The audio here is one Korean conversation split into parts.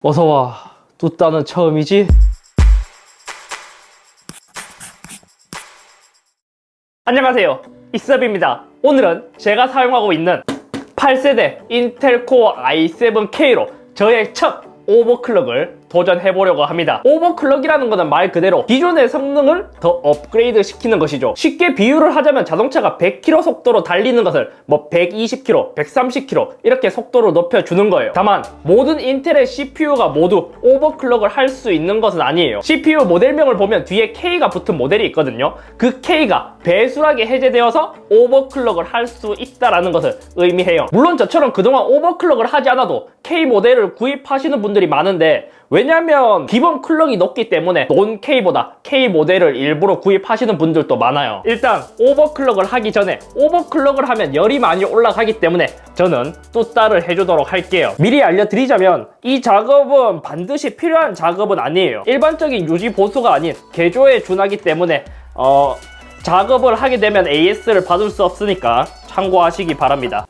어서와. 뚜따는 처음이지? 안녕하세요, 이섭입니다. 오늘은 제가 사용하고 있는 8세대 인텔 코어 i7K로 저의 첫 오버클럭을 도전해보려고 합니다. 오버클럭이라는 것은 말 그대로 기존의 성능을 더 업그레이드 시키는 것이죠. 쉽게 비유를 하자면 자동차가 100km 속도로 달리는 것을 120km, 130km 이렇게 속도를 높여주는 거예요. 다만 모든 인텔의 CPU가 모두 오버클럭을 할 수 있는 것은 아니에요. CPU 모델명을 보면 뒤에 K가 붙은 모델이 있거든요. 그 K가 배수락에 해제되어서 오버클럭을 할 수 있다는 것을 의미해요. 물론 저처럼 그동안 오버클럭을 하지 않아도 K 모델을 구입하시는 분들이 많은데, 왜냐면 기본 클럭이 높기 때문에 논 K보다 K 모델을 일부러 구입하시는 분들도 많아요. 일단 오버클럭을 하기 전에 오버클럭을 하면 열이 많이 올라가기 때문에 저는 뚜따를 해주도록 할게요. 미리 알려드리자면 이 작업은 반드시 필요한 작업은 아니에요. 일반적인 유지 보수가 아닌 개조에 준하기 때문에 작업을 하게 되면 AS를 받을 수 없으니까 참고하시기 바랍니다.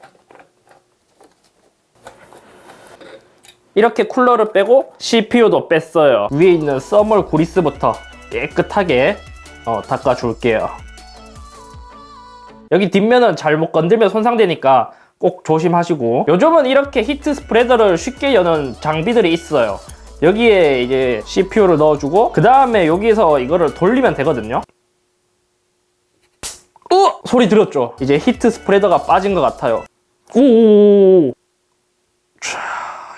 이렇게 쿨러를 빼고 CPU도 뺐어요. 위에 있는 써멀 그리스부터 깨끗하게 닦아줄게요. 여기 뒷면은 잘못 건들면 손상되니까 꼭 조심하시고, 요즘은 이렇게 히트 스프레더를 쉽게 여는 장비들이 있어요. 여기에 이제 CPU를 넣어주고 그 다음에 여기서 이거를 돌리면 되거든요. 소리 들었죠? 이제 히트 스프레더가 빠진 것 같아요. 오,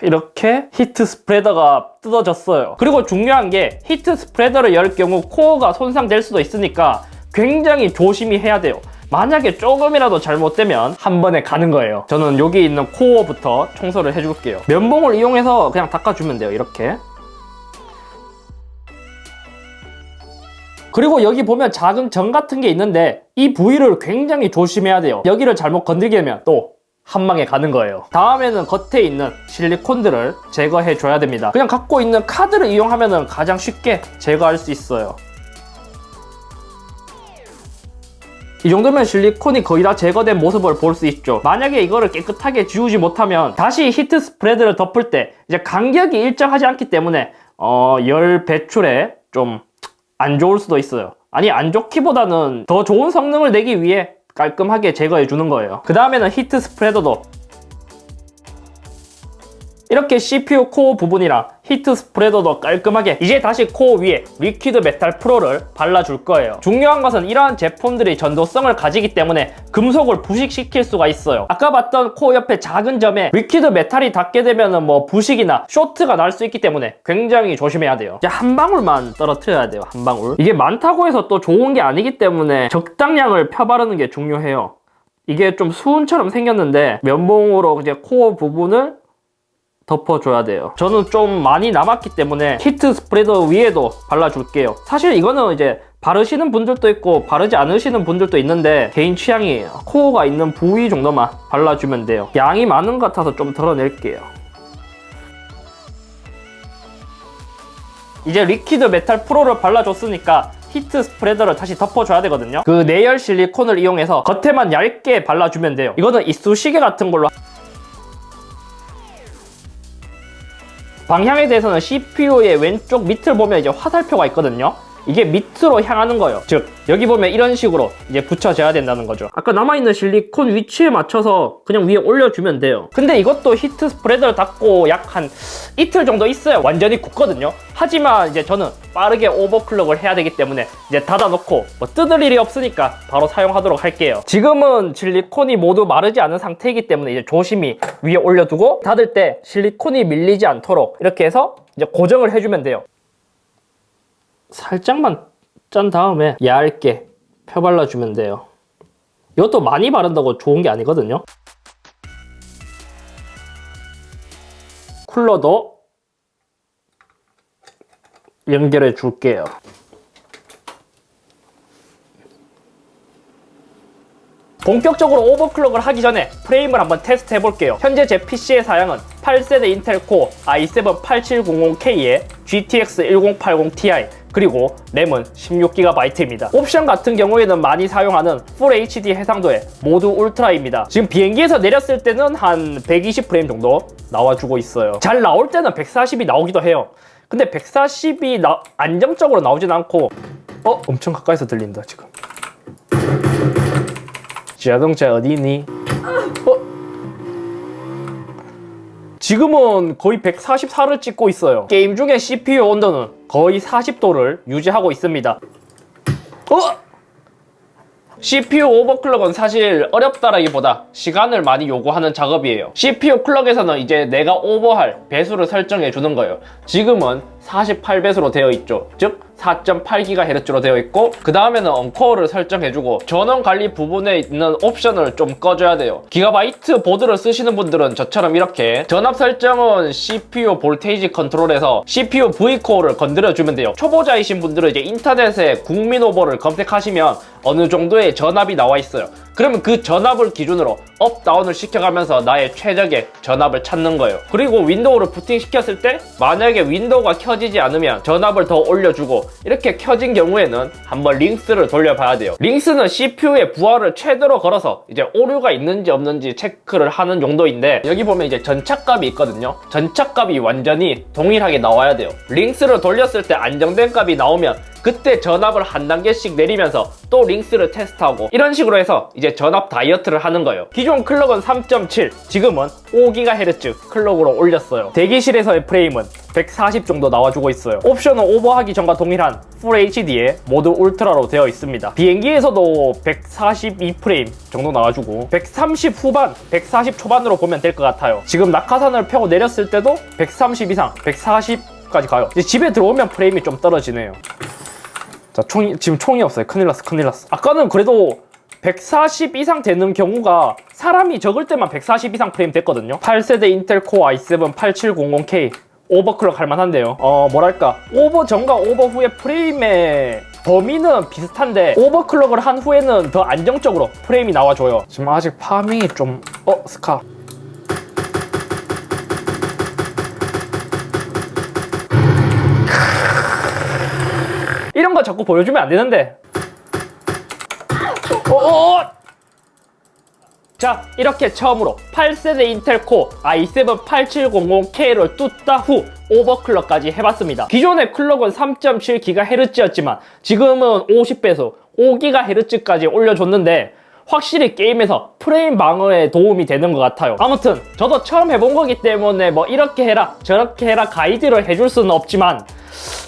이렇게 히트 스프레더가 뜯어졌어요. 그리고 중요한 게 히트 스프레더를 열 경우 코어가 손상될 수도 있으니까 굉장히 조심히 해야 돼요. 만약에 조금이라도 잘못되면 한 번에 가는 거예요. 저는 여기 있는 코어부터 청소를 해줄게요. 면봉을 이용해서 그냥 닦아주면 돼요. 이렇게. 그리고 여기 보면 작은 점 같은 게 있는데 이 부위를 굉장히 조심해야 돼요. 여기를 잘못 건들게 되면 또 한 방에 가는 거예요. 다음에는 겉에 있는 실리콘들을 제거해 줘야 됩니다. 그냥 갖고 있는 카드를 이용하면 가장 쉽게 제거할 수 있어요. 이 정도면 실리콘이 거의 다 제거된 모습을 볼 수 있죠. 만약에 이거를 깨끗하게 지우지 못하면 다시 히트 스프레드를 덮을 때 이제 간격이 일정하지 않기 때문에 열 배출에 좀 안 좋을 수도 있어요. 아니, 안 좋기보다는 더 좋은 성능을 내기 위해 깔끔하게 제거해 주는 거예요. 그 다음에는 히트 스프레더도 이렇게 CPU 코어 부분이랑 히트 스프레더도 깔끔하게, 이제 다시 코어 위에 리퀴드 메탈 프로를 발라줄 거예요. 중요한 것은 이러한 제품들이 전도성을 가지기 때문에 금속을 부식시킬 수가 있어요. 아까 봤던 코어 옆에 작은 점에 리퀴드 메탈이 닿게 되면 부식이나 쇼트가 날 수 있기 때문에 굉장히 조심해야 돼요. 이제 한 방울만 떨어뜨려야 돼요. 한 방울. 이게 많다고 해서 또 좋은 게 아니기 때문에 적당량을 펴바르는 게 중요해요. 이게 좀 수은처럼 생겼는데 면봉으로 이제 코어 부분을 덮어줘야 돼요. 저는 좀 많이 남았기 때문에 히트 스프레더 위에도 발라줄게요. 사실 이거는 이제 바르시는 분들도 있고 바르지 않으시는 분들도 있는데 개인 취향이에요. 코어가 있는 부위 정도만 발라주면 돼요. 양이 많은 것 같아서 좀 덜어낼게요. 이제 리퀴드 메탈 프로를 발라줬으니까 히트 스프레더를 다시 덮어줘야 되거든요. 그 내열 실리콘을 이용해서 겉에만 얇게 발라주면 돼요. 이거는 이쑤시개 같은 걸로. 방향에 대해서는 CPU의 왼쪽 밑을 보면 이제 화살표가 있거든요. 이게 밑으로 향하는 거예요. 즉 여기 보면 이런 식으로 이제 붙여져야 된다는 거죠. 아까 남아있는 실리콘 위치에 맞춰서 그냥 위에 올려주면 돼요. 근데 이것도 히트 스프레더를 닫고 약 한 이틀 정도 있어요. 완전히 굳거든요. 하지만 이제 저는 빠르게 오버클럭을 해야 되기 때문에 이제 닫아놓고 뜯을 일이 없으니까 바로 사용하도록 할게요. 지금은 실리콘이 모두 마르지 않은 상태이기 때문에 이제 조심히 위에 올려두고 닫을 때 실리콘이 밀리지 않도록 이렇게 해서 이제 고정을 해주면 돼요. 살짝만 짠 다음에 얇게 펴발라주면 돼요. 이것도 많이 바른다고 좋은 게 아니거든요. 쿨러도 연결해 줄게요. 본격적으로 오버클럭을 하기 전에 프레임을 한번 테스트 해볼게요. 현재 제 PC의 사양은 8세대 인텔 코어 i7 8700K에 GTX 1080 Ti 그리고 램은 16GB입니다. 옵션 같은 경우에는 많이 사용하는 Full HD 해상도의 모드 울트라입니다. 지금 비행기에서 내렸을 때는 한 120프레임 정도 나와주고 있어요. 잘 나올 때는 140이 나오기도 해요. 근데 140이 안정적으로 나오진 않고 엄청 가까이서 들린다 지금. 자동차 어디 있니? 지금은 거의 144를 찍고 있어요. 게임 중에 CPU 온도는 거의 40도를 유지하고 있습니다. CPU 오버클럭은 사실 어렵다라기보다 시간을 많이 요구하는 작업이에요. CPU 클럭에서는 이제 내가 오버할 배수를 설정해 주는 거예요. 지금은 48배수로 되어 있죠. 즉 4.8GHz로 되어 있고, 그 다음에는 언코어를 설정해주고 전원 관리 부분에 있는 옵션을 좀 꺼줘야 돼요. 기가바이트 보드를 쓰시는 분들은 저처럼 이렇게 전압 설정은 CPU 볼테이지 컨트롤에서 CPU V코어를 건드려주면 돼요. 초보자이신 분들은 이제 인터넷에 국민 오버를 검색하시면 어느 정도의 전압이 나와 있어요. 그러면 그 전압을 기준으로 업, 다운을 시켜가면서 나의 최적의 전압을 찾는 거예요. 그리고 윈도우를 부팅시켰을 때 만약에 윈도우가 켜지지 않으면 전압을 더 올려주고, 이렇게 켜진 경우에는 한번 링스를 돌려봐야 돼요. 링스는 CPU의 부하를 최대로 걸어서 이제 오류가 있는지 없는지 체크를 하는 용도인데, 여기 보면 이제 전착값이 있거든요. 전착값이 완전히 동일하게 나와야 돼요. 링스를 돌렸을 때 안정된 값이 나오면 그때 전압을 한 단계씩 내리면서 또 링스를 테스트하고, 이런 식으로 해서 이제 전압 다이어트를 하는 거예요. 기존 클럭은 3.7, 지금은 5GHz 클럭으로 올렸어요. 대기실에서의 프레임은 140 정도 나와주고 있어요. 옵션은 오버하기 전과 동일한 Full HD의 모드 울트라로 되어 있습니다. 비행기에서도 142프레임 정도 나와주고 130 후반, 140 초반으로 보면 될 것 같아요. 지금 낙하산을 펴고 내렸을 때도 130 이상, 140까지 가요. 이제 집에 들어오면 프레임이 좀 떨어지네요. 자, 지금 총이 없어요. 큰일 났어, 큰일 났어. 아까는 그래도 140 이상 되는 경우가 사람이 적을 때만 140 이상 프레임 됐거든요. 8세대 인텔 코어 i7 8700K 오버클럭 할만한데요. 뭐랄까, 오버 전과 오버 후의 프레임의 범위는 비슷한데 오버클럭을 한 후에는 더 안정적으로 프레임이 나와줘요. 지금 아직 파밍이 좀 스카 이런 거 자꾸 보여주면 안 되는데. 자, 이렇게 처음으로 8세대 인텔 코어 i7 8700K를 뚫다 후 오버클럭까지 해봤습니다. 기존의 클럭은 3.7GHz였지만 지금은 50배속 5GHz까지 올려줬는데 확실히 게임에서 프레임 방어에 도움이 되는 것 같아요. 아무튼 저도 처음 해본 거기 때문에 뭐 이렇게 해라 저렇게 해라 가이드를 해줄 수는 없지만,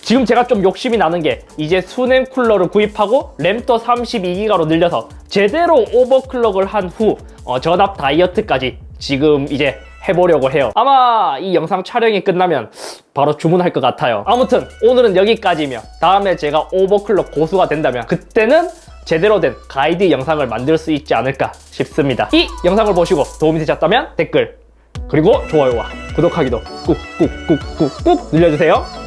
지금 제가 좀 욕심이 나는 게 이제 수냉 쿨러를 구입하고 램도 32GB로 늘려서 제대로 오버클럭을 한 후 전압 다이어트까지 지금 이제 해보려고 해요. 아마 이 영상 촬영이 끝나면 바로 주문할 것 같아요. 아무튼 오늘은 여기까지며, 다음에 제가 오버클럭 고수가 된다면 그때는 제대로 된 가이드 영상을 만들 수 있지 않을까 싶습니다. 이 영상을 보시고 도움이 되셨다면 댓글, 그리고 좋아요와 구독하기도 꾹꾹꾹꾹꾹 눌러주세요.